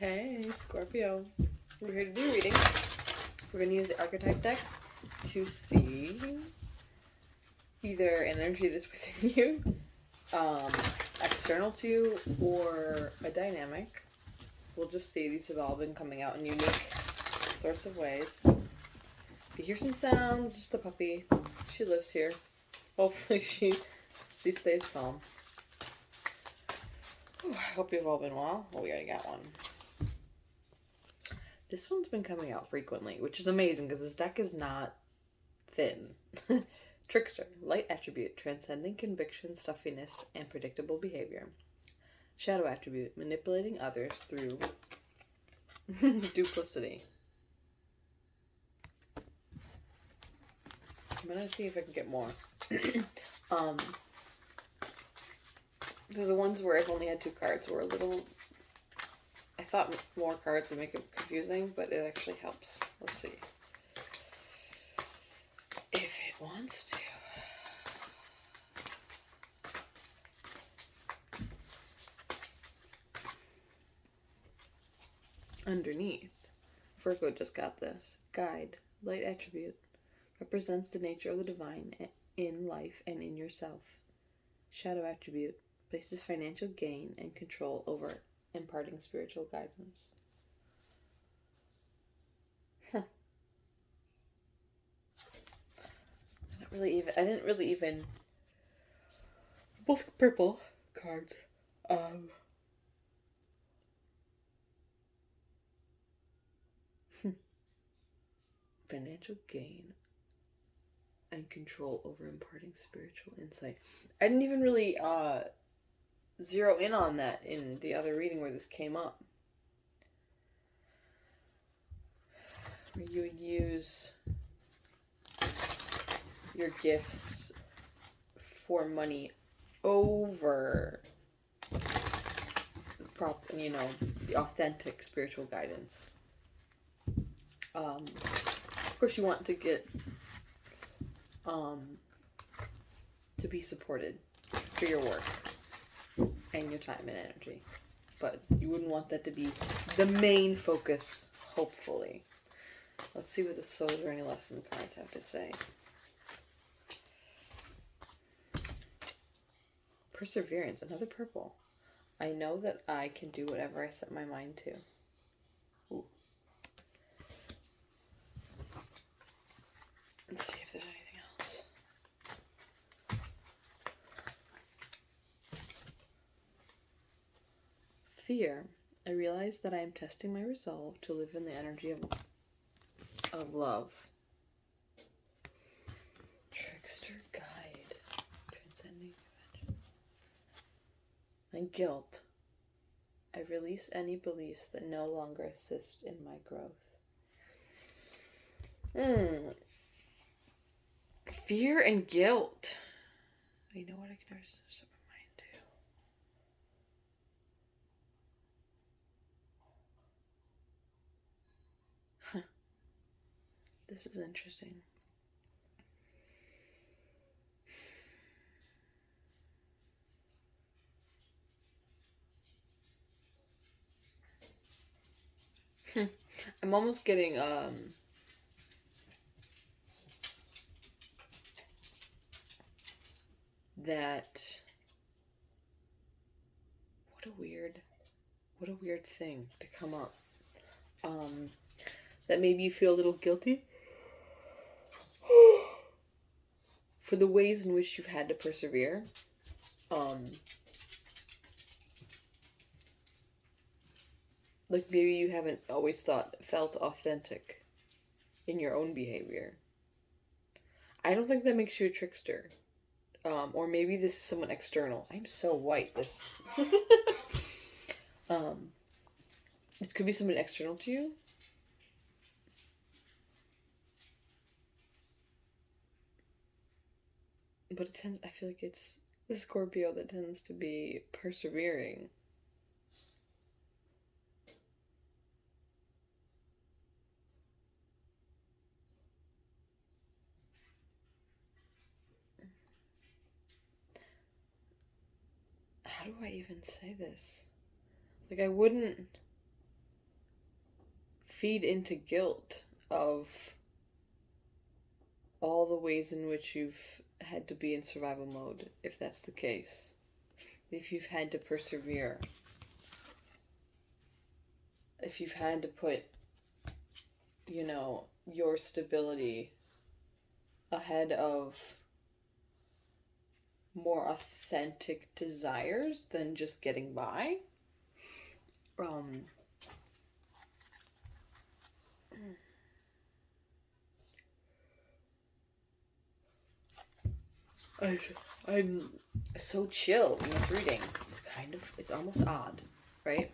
Hey, Scorpio. We're here to do reading. We're going to use the archetype deck to see either an energy that's within you, external to you, or a dynamic. We'll just see. These have all been coming out in unique sorts of ways. If you hear some sounds, just the puppy. She lives here. Hopefully she stays calm. Whew, I hope you've all been well. Well, we already got one. This one's been coming out frequently, which is amazing because this deck is not thin. Trickster, light attribute, transcending conviction, stuffiness, and predictable behavior. Shadow attribute, manipulating others through duplicity. I'm gonna see if I can get more. Because the ones where I've only had 2 cards were a little... I thought more cards would make it confusing, but it actually helps. Let's see. If it wants to. Underneath, Virgo just got this. Guide, light attribute, represents the nature of the divine in life and in yourself. Shadow attribute, places financial gain and control over imparting spiritual guidance. I didn't really even both purple cards. Financial gain and control over imparting spiritual insight. I didn't even really zero in on that in the other reading where this came up. Where you would use your gifts for money over the authentic spiritual guidance. Of course you want to get to be supported for your work and your time and energy, but you wouldn't want that to be the main focus, hopefully. Let's see what the souls or any lesson cards have to say. Perseverance, another purple. I know that I can do whatever I set my mind to. Ooh. Let's see if there's anything else. Fear. I realize that I am testing my resolve to live in the energy of love. Trickster guide. Transcending convention. And guilt. I release any beliefs that no longer assist in my growth. Fear and guilt. I know what I can set my mind to. Huh. This is interesting. I'm almost getting that what a weird thing to come up. That maybe you feel a little guilty for the ways in which you've had to persevere. Like maybe you haven't always felt authentic in your own behavior. I don't think that makes you a trickster. Or maybe this is someone external. I'm so white. This this could be someone external to you. But I feel like it's the Scorpio that tends to be persevering. How do I even say this? Like, I wouldn't feed into guilt of all the ways in which you've had to be in survival mode, if that's the case. If you've had to persevere. If you've had to put, you know, your stability ahead of more authentic desires than just getting by. I'm so chill in this reading. It's almost odd, right?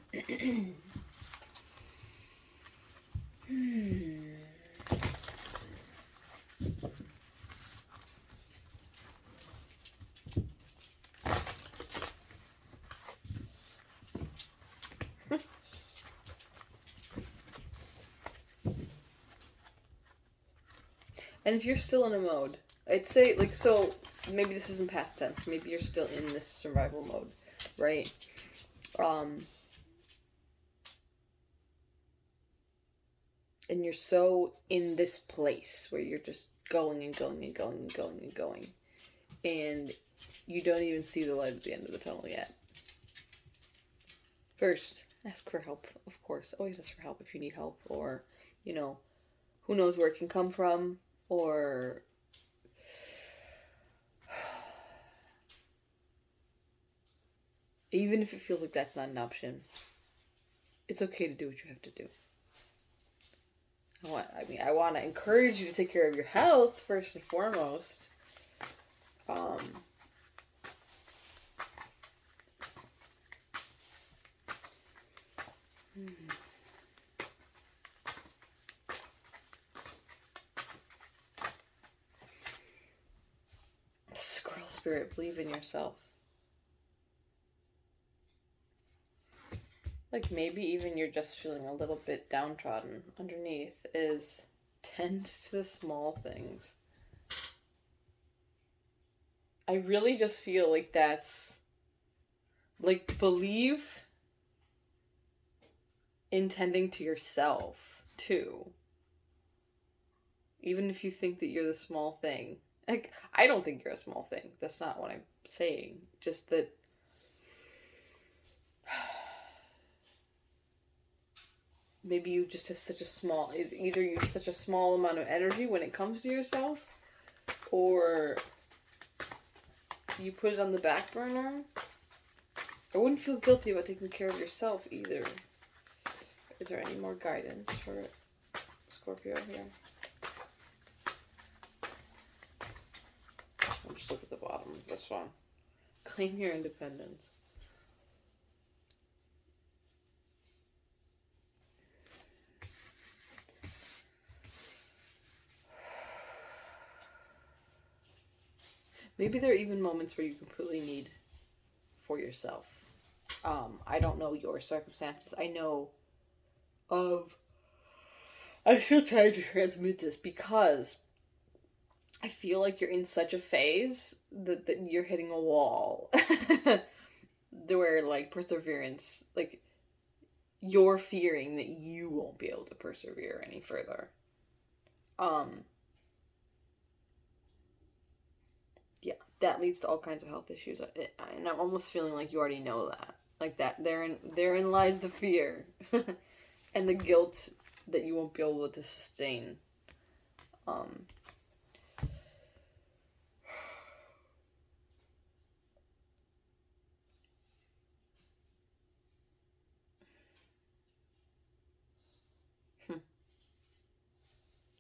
And if you're still in a mode, I'd say, like, so, maybe this isn't past tense, maybe you're still in this survival mode, right? And you're so in this place where you're just going and going and going and going and going, and you don't even see the light at the end of the tunnel yet. First, ask for help, of course. Always ask for help if you need help, or, you know, who knows where it can come from, or even if it feels like that's not an option, it's okay to do what you have to do. I want to encourage you to take care of your health first and foremost. Squirrel spirit, believe in yourself. Like, maybe even you're just feeling a little bit downtrodden underneath, is tend to the small things. I really just feel like that's, like, believe in tending to yourself, too. Even if you think that you're the small thing. Like, I don't think you're a small thing. That's not what I'm saying. Just that maybe you just have such a small, either you have such a small amount of energy when it comes to yourself, or you put it on the back burner. I wouldn't feel guilty about taking care of yourself either. Is there any more guidance for Scorpio here? I'll just look at the bottom of this one. Claim your independence. Maybe there are even moments where you completely need for yourself. I don't know your circumstances. I know of... I'm still trying to transmit this because I feel like you're in such a phase that you're hitting a wall. Where, like, perseverance, like, you're fearing that you won't be able to persevere any further. Yeah, that leads to all kinds of health issues, and I'm almost feeling like you already know that. Like, that therein lies the fear and the guilt that you won't be able to sustain. I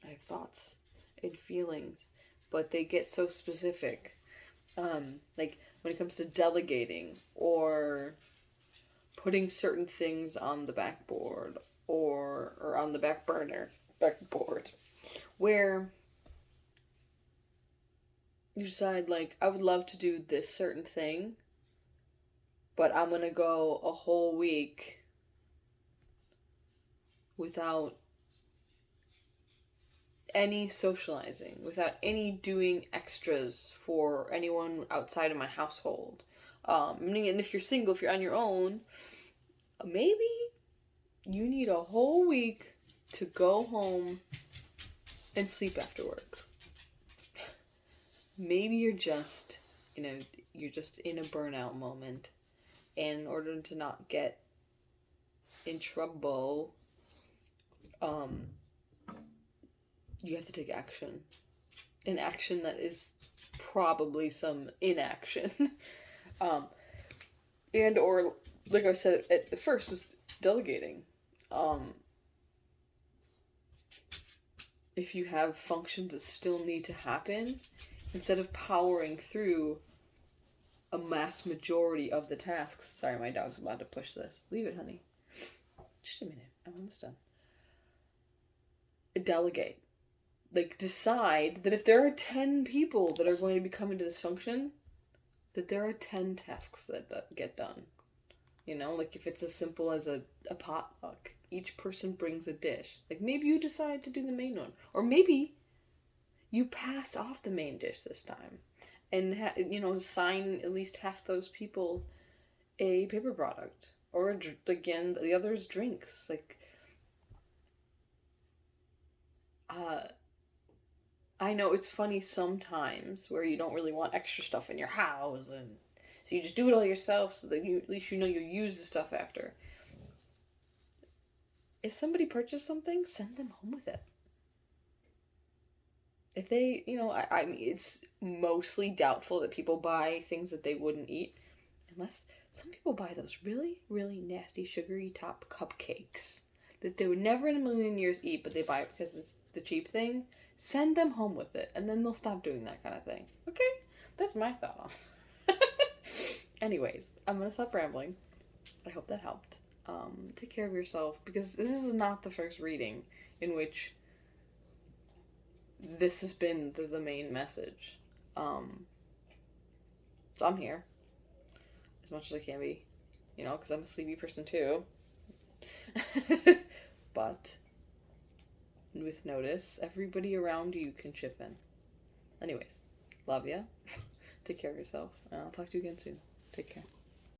have thoughts and feelings, but they get so specific. Like, when it comes to delegating or putting certain things on the backboard or on the backboard, where you decide, like, I would love to do this certain thing, but I'm gonna go a whole week without any socializing, without any doing extras for anyone outside of my household. And if you're single, if you're on your own, maybe you need a whole week to go home and sleep after work. Maybe you're just, you're just in a burnout moment. And in order to not get in trouble, you have to take action. An action that is probably some inaction. And or, like I said at first, was delegating. If you have functions that still need to happen, instead of powering through a mass majority of the tasks. Sorry, my dog's about to push this. Leave it, honey. Just a minute. I'm almost done. Delegate. Like, decide that if there are 10 people that are going to be coming to this function, that there are 10 tasks that get done. Like if it's as simple as a potluck. Each person brings a dish. Like, maybe you decide to do the main one. Or maybe you pass off the main dish this time. And, assign at least half those people a paper product. Or, again, the others drinks. Like, I know it's funny sometimes where you don't really want extra stuff in your house, and so you just do it all yourself so that at least you'll use the stuff after. If somebody purchased something, send them home with it. If they, I mean, it's mostly doubtful that people buy things that they wouldn't eat, unless some people buy those really, really nasty sugary top cupcakes that they would never in a million years eat, but they buy it because it's the cheap thing. Send them home with it, and then they'll stop doing that kind of thing. Okay? That's my thought on it. Anyways, I'm going to stop rambling. I hope that helped. Take care of yourself, because this is not the first reading in which this has been the main message. So I'm here as much as I can be, because I'm a sleepy person too. But with notice, everybody around you can chip in. Anyways, love ya. Take care of yourself, and I'll talk to you again soon. Take care.